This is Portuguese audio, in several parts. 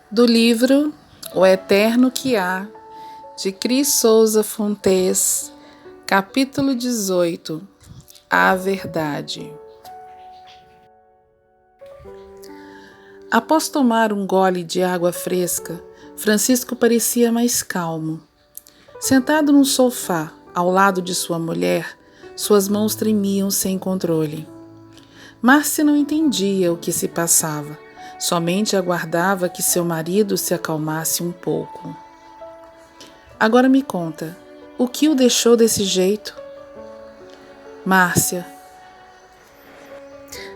Do livro O Eterno que Há, de Cris Souza Fontes, capítulo 18, A Verdade. Após tomar um gole de água fresca, Francisco parecia mais calmo. Sentado num sofá, ao lado de sua mulher, suas mãos tremiam sem controle. Márcia não entendia o que se passava. Somente aguardava que seu marido se acalmasse um pouco. Agora me conta, o que o deixou desse jeito? Márcia,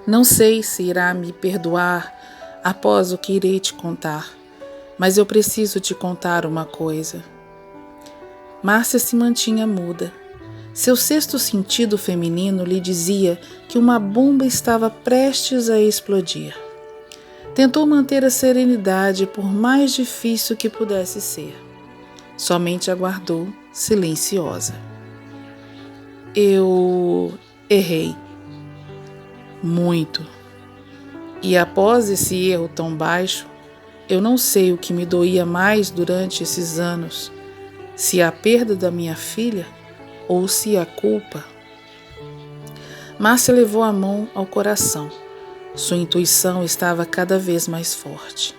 não sei se irá me perdoar após o que irei te contar, mas eu preciso te contar uma coisa. Márcia se mantinha muda. Seu sexto sentido feminino lhe dizia que uma bomba estava prestes a explodir. Tentou manter a serenidade por mais difícil que pudesse ser. Somente aguardou, silenciosa. Eu errei. Muito. E após esse erro tão baixo, eu não sei o que me doía mais durante esses anos, se a perda da minha filha ou se a culpa. Márcia levou a mão ao coração. Sua intuição estava cada vez mais forte.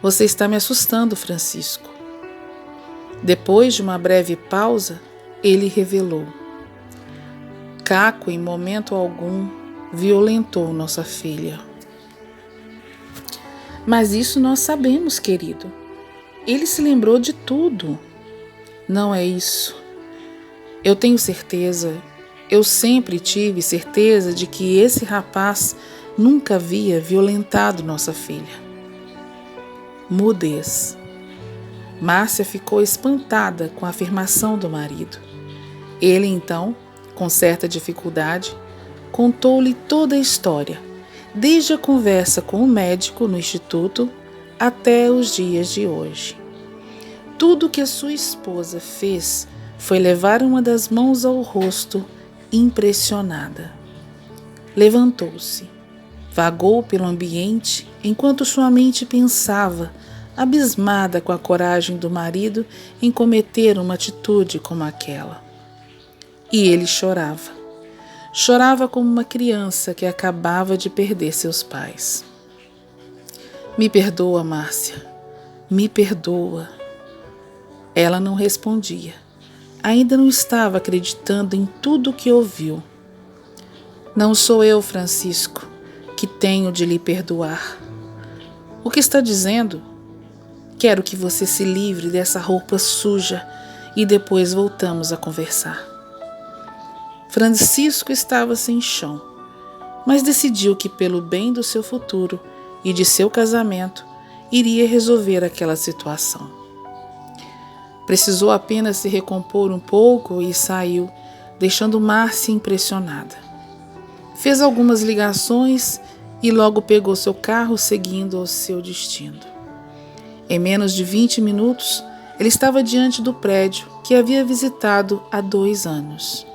Você está me assustando, Francisco. Depois de uma breve pausa, ele revelou. Caco, em momento algum, violentou nossa filha. Mas isso nós sabemos, querido. Ele se lembrou de tudo. Não é isso. Eu tenho certeza, eu sempre tive certeza de que esse rapaz nunca havia violentado nossa filha. Mudez. Márcia ficou espantada com a afirmação do marido. Ele, então, com certa dificuldade, contou-lhe toda a história, desde a conversa com o médico no instituto até os dias de hoje. Tudo que a sua esposa fez foi levar uma das mãos ao rosto, impressionada. Levantou-se, vagou pelo ambiente enquanto sua mente pensava, abismada com a coragem do marido em cometer uma atitude como aquela. E ele chorava. Chorava como uma criança que acabava de perder seus pais. Me perdoa, Márcia. Me perdoa. Ela não respondia. Ainda não estava acreditando em tudo o que ouviu. Não sou eu, Francisco, que tenho de lhe perdoar. O que está dizendo? Quero que você se livre dessa roupa suja e depois voltamos a conversar. Francisco estava sem chão, mas decidiu que pelo bem do seu futuro e de seu casamento, iria resolver aquela situação. Precisou apenas se recompor um pouco e saiu, deixando Márcia impressionada. Fez algumas ligações e logo pegou seu carro seguindo ao seu destino. Em menos de 20 minutos, ele estava diante do prédio que havia visitado há 2 anos.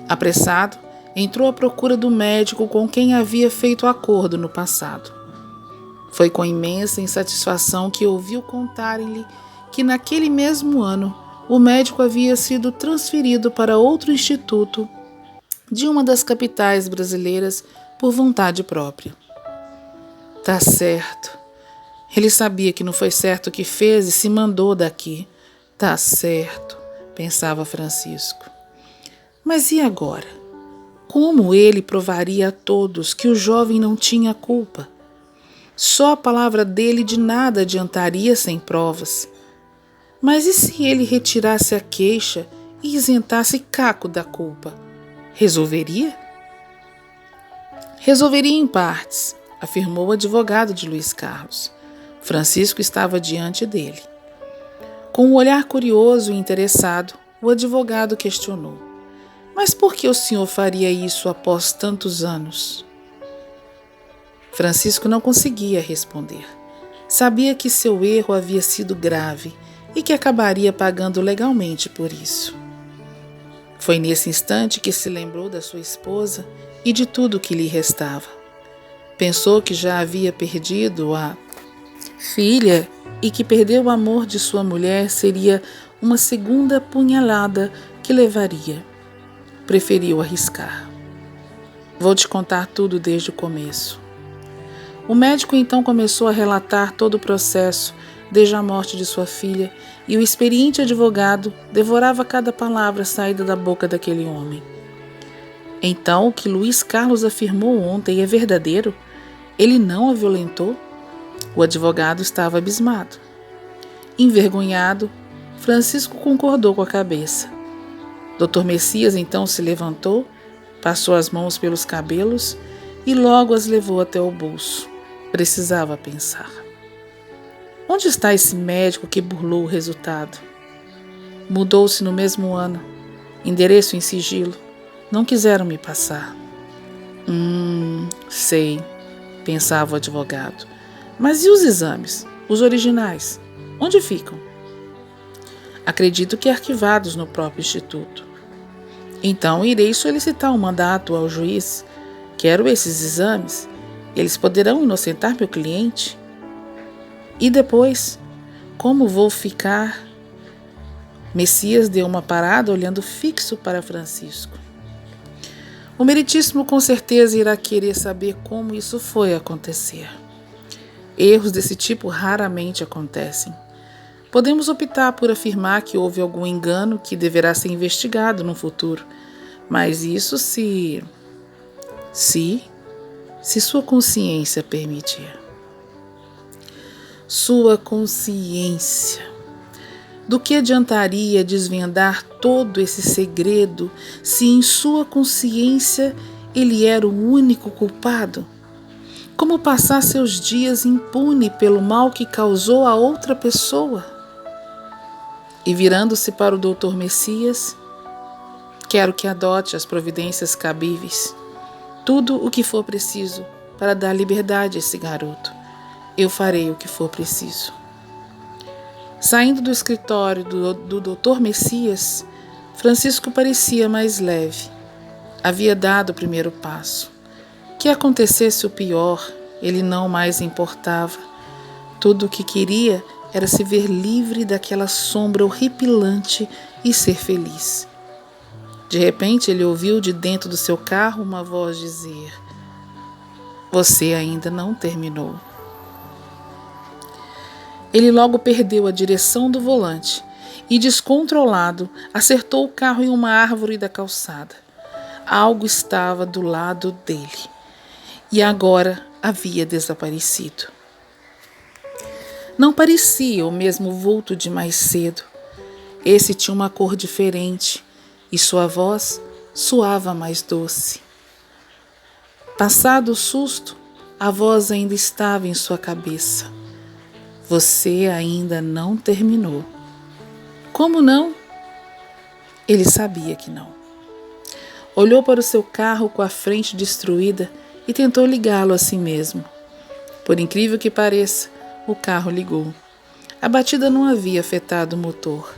Apressado, entrou à procura do médico com quem havia feito acordo no passado. Foi com imensa insatisfação que ouviu contarem-lhe que naquele mesmo ano o médico havia sido transferido para outro instituto de uma das capitais brasileiras por vontade própria. Tá certo. Ele sabia que não foi certo o que fez e se mandou daqui. Tá certo, pensava Francisco. Mas e agora? Como ele provaria a todos que o jovem não tinha culpa? Só a palavra dele de nada adiantaria sem provas. Mas e se ele retirasse a queixa e isentasse Caco da culpa? Resolveria? Resolveria em partes, afirmou o advogado de Luiz Carlos. Francisco estava diante dele. Com um olhar curioso e interessado, o advogado questionou. Mas por que o senhor faria isso após tantos anos? Francisco não conseguia responder. Sabia que seu erro havia sido grave e que acabaria pagando legalmente por isso. Foi nesse instante que se lembrou da sua esposa e de tudo que lhe restava. Pensou que já havia perdido a filha e que perdeu o amor de sua mulher seria uma segunda punhalada que levaria. Preferiu arriscar. Vou te contar tudo desde o começo. O médico então começou a relatar todo o processo, desde a morte de sua filha, e o experiente advogado devorava cada palavra saída da boca daquele homem. Então, o que Luiz Carlos afirmou ontem é verdadeiro? Ele não a violentou? O advogado estava abismado. Envergonhado, Francisco concordou com a cabeça. Dr. Messias então se levantou, passou as mãos pelos cabelos e logo as levou até o bolso. Precisava pensar. Onde está esse médico que burlou o resultado? Mudou-se no mesmo ano. Endereço em sigilo. Não quiseram me passar. Sei, pensava o advogado. Mas e os exames? Os originais? Onde ficam? Acredito que arquivados no próprio instituto. Então irei solicitar um mandato ao juiz. Quero esses exames. Eles poderão inocentar meu cliente? E depois, como vou ficar? Messias deu uma parada olhando fixo para Francisco. O meritíssimo com certeza irá querer saber como isso foi acontecer. Erros desse tipo raramente acontecem. Podemos optar por afirmar que houve algum engano que deverá ser investigado no futuro, mas isso se sua consciência permitir. Sua consciência. Do que adiantaria desvendar todo esse segredo se em sua consciência ele era o único culpado? Como passar seus dias impune pelo mal que causou a outra pessoa? E virando-se para o Dr. Messias, quero que adote as providências cabíveis, tudo o que for preciso para dar liberdade a esse garoto. Eu farei o que for preciso. Saindo do escritório do Dr. Messias, Francisco parecia mais leve. Havia dado o primeiro passo. Que acontecesse o pior, ele não mais importava. Tudo o que queria era se ver livre daquela sombra horripilante e ser feliz. De repente ele ouviu de dentro do seu carro uma voz dizer: "Você ainda não terminou." Ele logo perdeu a direção do volante e, descontrolado, acertou o carro em uma árvore da calçada. Algo estava do lado dele e agora havia desaparecido. Não parecia o mesmo vulto de mais cedo. Esse tinha uma cor diferente e sua voz soava mais doce. Passado o susto, a voz ainda estava em sua cabeça. Você ainda não terminou. Como não? Ele sabia que não. Olhou para o seu carro com a frente destruída e tentou ligá-lo a si mesmo. Por incrível que pareça, o carro ligou. A batida não havia afetado o motor.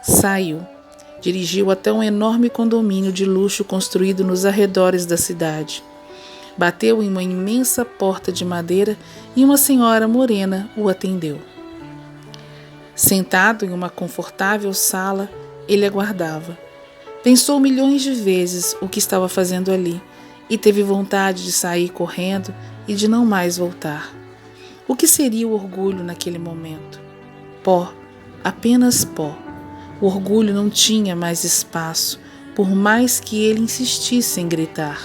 Saiu. Dirigiu até um enorme condomínio de luxo construído nos arredores da cidade. Bateu em uma imensa porta de madeira e uma senhora morena o atendeu. Sentado em uma confortável sala, ele aguardava. Pensou milhões de vezes o que estava fazendo ali e teve vontade de sair correndo e de não mais voltar. O que seria o orgulho naquele momento? Pó, apenas pó. O orgulho não tinha mais espaço, por mais que ele insistisse em gritar.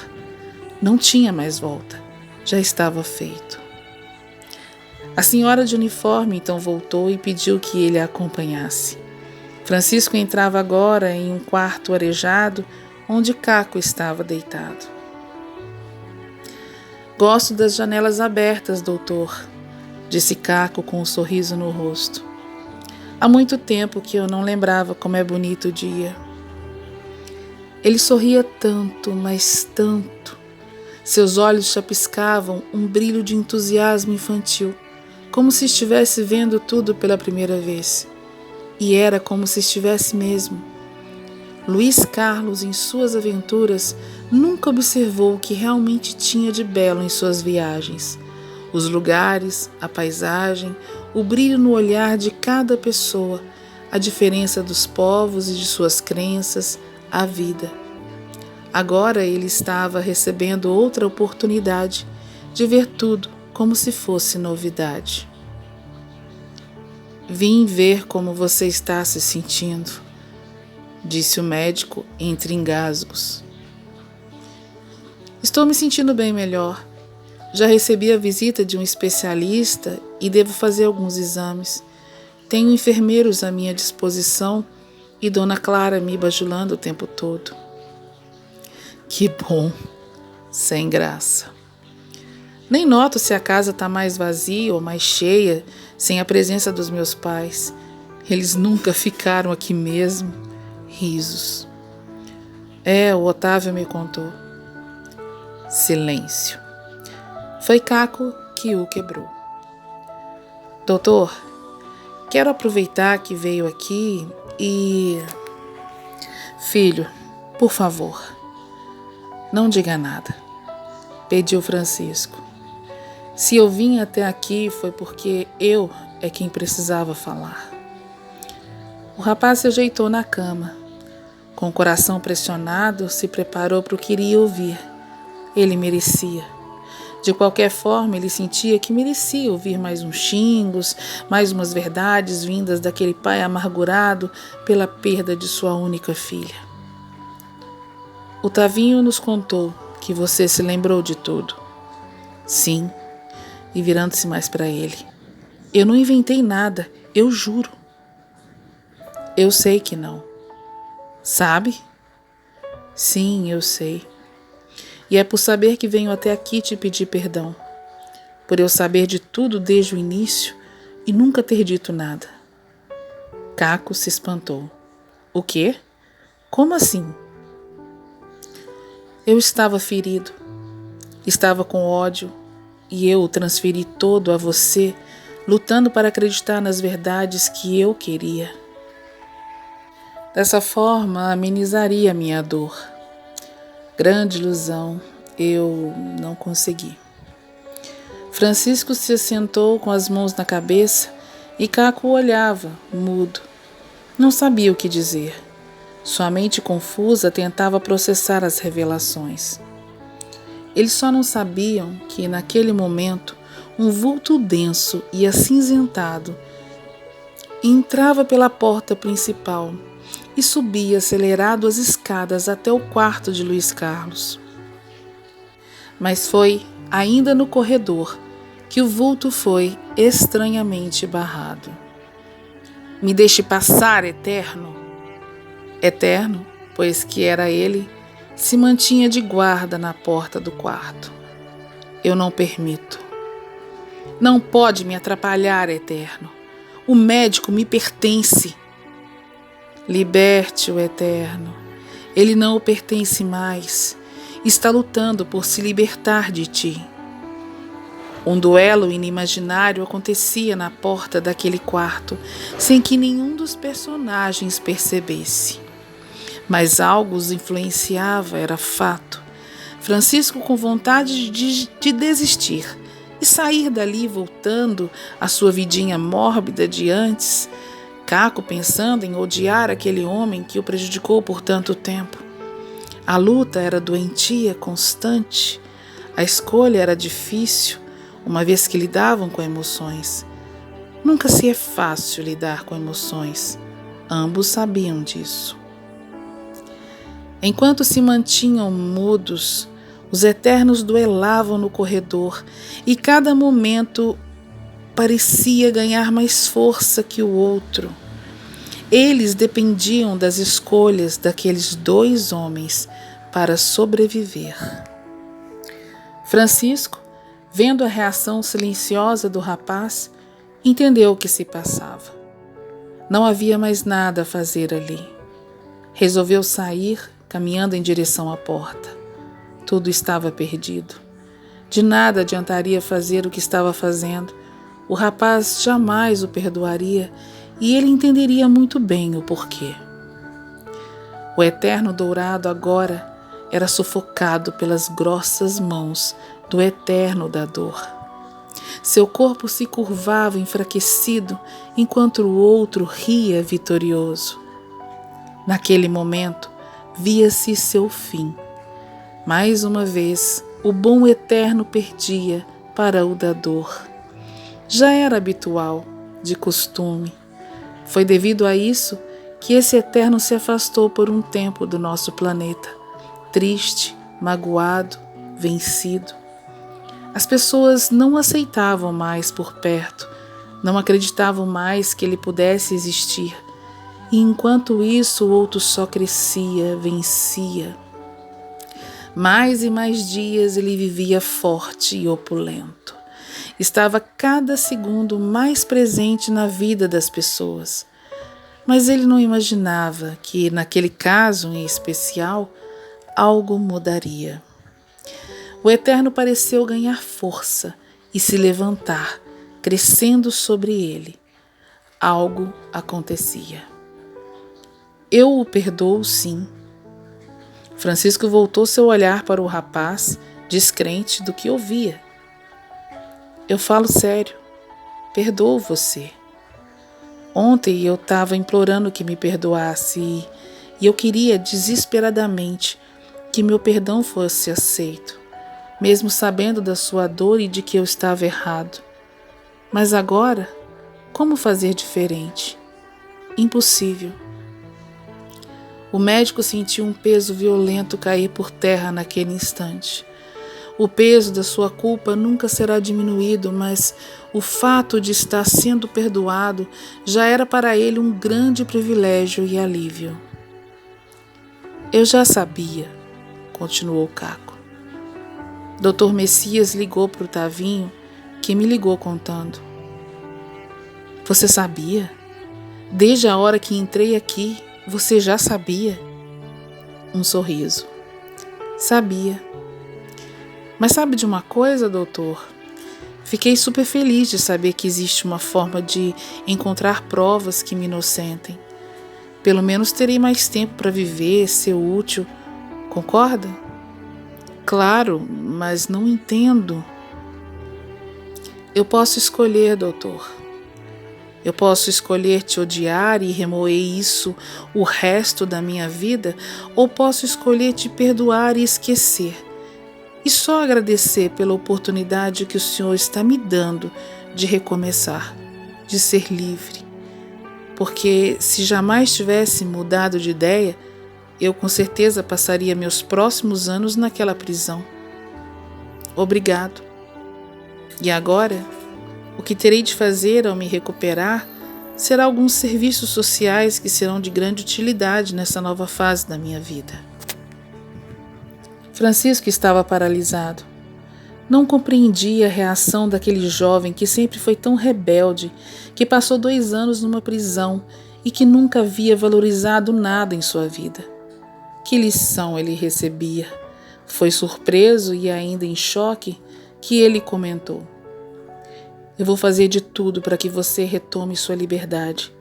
Não tinha mais volta, já estava feito. A senhora de uniforme então voltou e pediu que ele a acompanhasse. Francisco entrava agora em um quarto arejado onde Caco estava deitado. Gosto das janelas abertas, doutor, disse Caco com um sorriso no rosto. Há muito tempo que eu não lembrava como é bonito o dia. Ele sorria tanto, mas tanto. Seus olhos chapiscavam um brilho de entusiasmo infantil, como se estivesse vendo tudo pela primeira vez. E era como se estivesse mesmo. Luiz Carlos, em suas aventuras, nunca observou o que realmente tinha de belo em suas viagens. os lugares, a paisagem, o brilho no olhar de cada pessoa, a diferença dos povos e de suas crenças, a vida. Agora ele estava recebendo outra oportunidade de ver tudo como se fosse novidade. Vim ver como você está se sentindo, disse o médico entre engasgos. Estou me sentindo bem melhor. Já recebi a visita de um especialista e devo fazer alguns exames. Tenho enfermeiros à minha disposição e Dona Clara me bajulando o tempo todo. Que bom, sem graça. Nem noto se a casa está mais vazia ou mais cheia sem a presença dos meus pais. Eles nunca ficaram aqui mesmo. Risos. O Otávio me contou. Silêncio. Foi Caco que o quebrou. Doutor, quero aproveitar que veio aqui e... Filho, por favor, não diga nada, pediu Francisco. Se eu vim até aqui foi porque eu é quem precisava falar. O rapaz se ajeitou na cama. Com o coração pressionado, se preparou para o que iria ouvir. Ele merecia. De qualquer forma, ele sentia que merecia ouvir mais uns xingos, mais umas verdades vindas daquele pai amargurado pela perda de sua única filha. O Tavinho nos contou que você se lembrou de tudo. Sim, e virando-se mais para ele. Eu não inventei nada, eu juro. Eu sei que não. Sabe? Sim, eu sei. E é por saber que venho até aqui te pedir perdão. Por eu saber de tudo desde o início e nunca ter dito nada. Caco se espantou. O quê? Como assim? Eu estava ferido. Estava com ódio e eu o transferi todo a você, lutando para acreditar nas verdades que eu queria. Dessa forma, amenizaria a minha dor. Grande ilusão, eu não consegui. Francisco se assentou com as mãos na cabeça e Caco o olhava, mudo. Não sabia o que dizer. Sua mente confusa tentava processar as revelações. Eles só não sabiam que, naquele momento, um vulto denso e acinzentado entrava pela porta principal e subia acelerado as escadas até o quarto de Luiz Carlos. Mas foi ainda no corredor que o vulto foi estranhamente barrado. Me deixe passar, Eterno. Eterno, pois que era ele, se mantinha de guarda na porta do quarto. Eu não permito. Não pode me atrapalhar, Eterno. O médico me pertence. Liberte o Eterno. Ele não o pertence mais. Está lutando por se libertar de ti. Um duelo inimaginário acontecia na porta daquele quarto, sem que nenhum dos personagens percebesse. Mas algo os influenciava, era fato. Francisco com vontade de desistir e sair dali voltando à sua vidinha mórbida de antes, Caco pensando em odiar aquele homem que o prejudicou por tanto tempo. A luta era doentia, constante. A escolha era difícil, uma vez que lidavam com emoções. Nunca se é fácil lidar com emoções. Ambos sabiam disso. Enquanto se mantinham mudos, os Eternos duelavam no corredor e cada momento parecia ganhar mais força que o outro. Eles dependiam das escolhas daqueles dois homens para sobreviver. Francisco, vendo a reação silenciosa do rapaz, entendeu o que se passava. Não havia mais nada a fazer ali. Resolveu sair, caminhando em direção à porta. Tudo estava perdido. De nada adiantaria fazer o que estava fazendo. O rapaz jamais o perdoaria e ele entenderia muito bem o porquê. O Eterno Dourado agora era sufocado pelas grossas mãos do Eterno da Dor. Seu corpo se curvava enfraquecido, enquanto o outro ria vitorioso. Naquele momento, via-se seu fim. Mais uma vez, o bom eterno perdia para o da dor. Já era habitual, de costume. Foi devido a isso que esse eterno se afastou por um tempo do nosso planeta, triste, magoado, vencido. As pessoas não o aceitavam mais por perto, não acreditavam mais que ele pudesse existir. E enquanto isso, o outro só crescia, vencia. Mais e mais dias ele vivia forte e opulento. Estava cada segundo mais presente na vida das pessoas. Mas ele não imaginava que, naquele caso em especial, algo mudaria. O Eterno pareceu ganhar força e se levantar, crescendo sobre ele. Algo acontecia. Eu o perdoo, sim. Francisco voltou seu olhar para o rapaz, descrente do que ouvia. Eu falo sério. Perdoo você. Ontem eu estava implorando que me perdoasse e eu queria desesperadamente que meu perdão fosse aceito, mesmo sabendo da sua dor e de que eu estava errado. Mas agora, como fazer diferente? Impossível. O médico sentiu um peso violento cair por terra naquele instante. O peso da sua culpa nunca será diminuído, mas o fato de estar sendo perdoado já era para ele um grande privilégio e alívio. Eu já sabia, continuou Caco. Dr. Messias ligou para o Tavinho, que me ligou contando. Você sabia? Desde a hora que entrei aqui, você já sabia? Um sorriso. Sabia. Mas sabe de uma coisa, doutor? Fiquei super feliz de saber que existe uma forma de encontrar provas que me inocentem. Pelo menos terei mais tempo para viver, ser útil. Concorda? Claro, mas não entendo. Eu posso escolher, doutor. Eu posso escolher te odiar e remoer isso o resto da minha vida, ou posso escolher te perdoar e esquecer. E só agradecer pela oportunidade que o Senhor está me dando de recomeçar, de ser livre. Porque se jamais tivesse mudado de ideia, eu com certeza passaria meus próximos anos naquela prisão. Obrigado. E agora, o que terei de fazer ao me recuperar será alguns serviços sociais que serão de grande utilidade nessa nova fase da minha vida. Francisco estava paralisado. Não compreendia a reação daquele jovem que sempre foi tão rebelde, que passou 2 anos numa prisão e que nunca havia valorizado nada em sua vida. Que lição ele recebia? Foi surpreso e ainda em choque que ele comentou. Eu vou fazer de tudo para que você retome sua liberdade.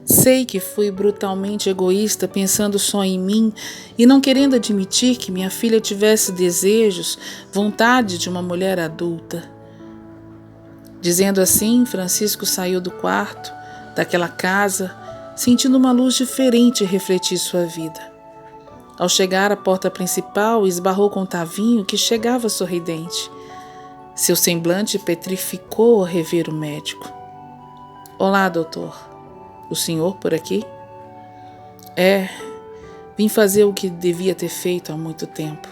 Sei que fui brutalmente egoísta pensando só em mim e não querendo admitir que minha filha tivesse desejos, vontade de uma mulher adulta. Dizendo assim, Francisco saiu do quarto, daquela casa, sentindo uma luz diferente refletir sua vida. Ao chegar à porta principal, esbarrou com Tavinho, que chegava sorridente. Seu semblante petrificou ao rever o médico. Olá, doutor. O senhor por aqui? Vim fazer o que devia ter feito há muito tempo.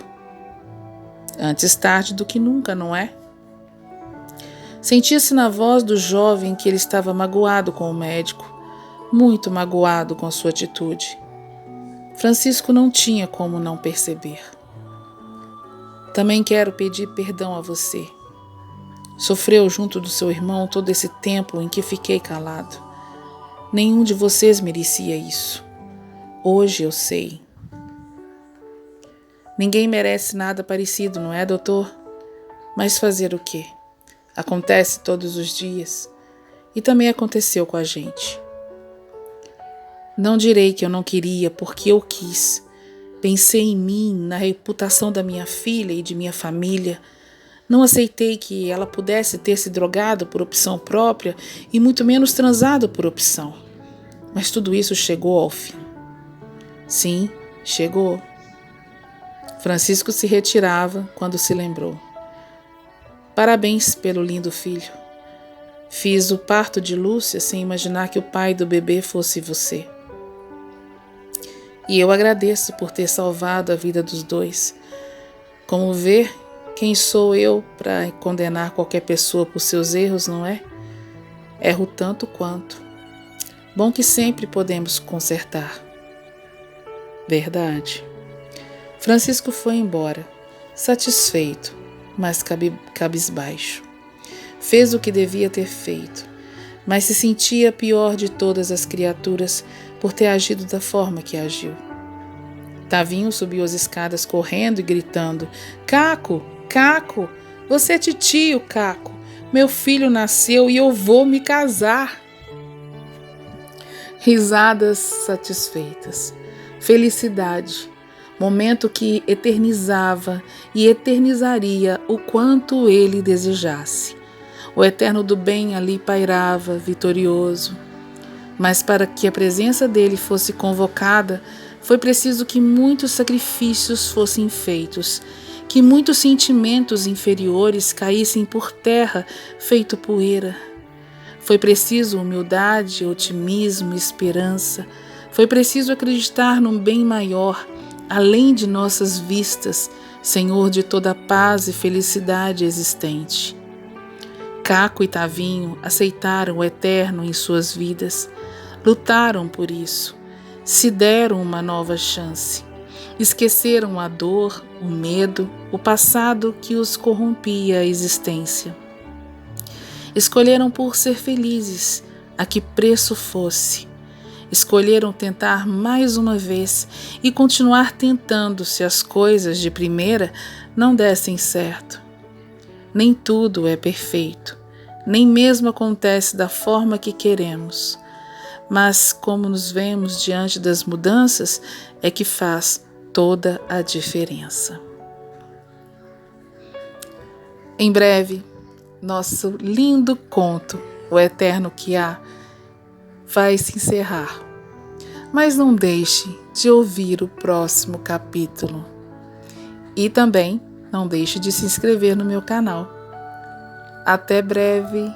Antes tarde do que nunca, não é? Sentia-se na voz do jovem que ele estava magoado com o médico, muito magoado com a sua atitude. Francisco não tinha como não perceber. Também quero pedir perdão a você. Sofreu junto do seu irmão todo esse tempo em que fiquei calado. Nenhum de vocês merecia isso. Hoje eu sei. Ninguém merece nada parecido, não é, doutor? Mas fazer o quê? Acontece todos os dias. E também aconteceu com a gente. Não direi que eu não queria, porque eu quis. Pensei em mim, na reputação da minha filha e de minha família. Não aceitei que ela pudesse ter se drogado por opção própria e muito menos transado por opção. Mas tudo isso chegou ao fim. Sim, chegou. Francisco se retirava quando se lembrou. Parabéns pelo lindo filho. Fiz o parto de Lúcia sem imaginar que o pai do bebê fosse você. E eu agradeço por ter salvado a vida dos dois. Como ver, quem sou eu para condenar qualquer pessoa por seus erros, não é? Erro tanto quanto. Bom que sempre podemos consertar. Verdade. Francisco foi embora, satisfeito, mas cabisbaixo. Fez o que devia ter feito, mas se sentia a pior de todas as criaturas por ter agido da forma que agiu. Tavinho subiu as escadas correndo e gritando: Caco, Caco, você é titio, Caco. Meu filho nasceu e eu vou me casar. Risadas satisfeitas. Felicidade. Momento que eternizava e eternizaria o quanto ele desejasse. O eterno do bem ali pairava, vitorioso. Mas para que a presença dele fosse convocada, foi preciso que muitos sacrifícios fossem feitos, que muitos sentimentos inferiores caíssem por terra, feito poeira. Foi preciso humildade, otimismo, esperança. Foi preciso acreditar num bem maior, além de nossas vistas, Senhor de toda a paz e felicidade existente. Caco e Tavinho aceitaram o eterno em suas vidas, lutaram por isso, se deram uma nova chance, esqueceram a dor, o medo, o passado que os corrompia a existência. Escolheram por ser felizes, a que preço fosse. Escolheram tentar mais uma vez e continuar tentando se as coisas de primeira não dessem certo. Nem tudo é perfeito, nem mesmo acontece da forma que queremos. Mas como nos vemos diante das mudanças é que faz toda a diferença. Em breve, nosso lindo conto, O Eterno que Há, vai se encerrar. Mas não deixe de ouvir o próximo capítulo. E também não deixe de se inscrever no meu canal. Até breve!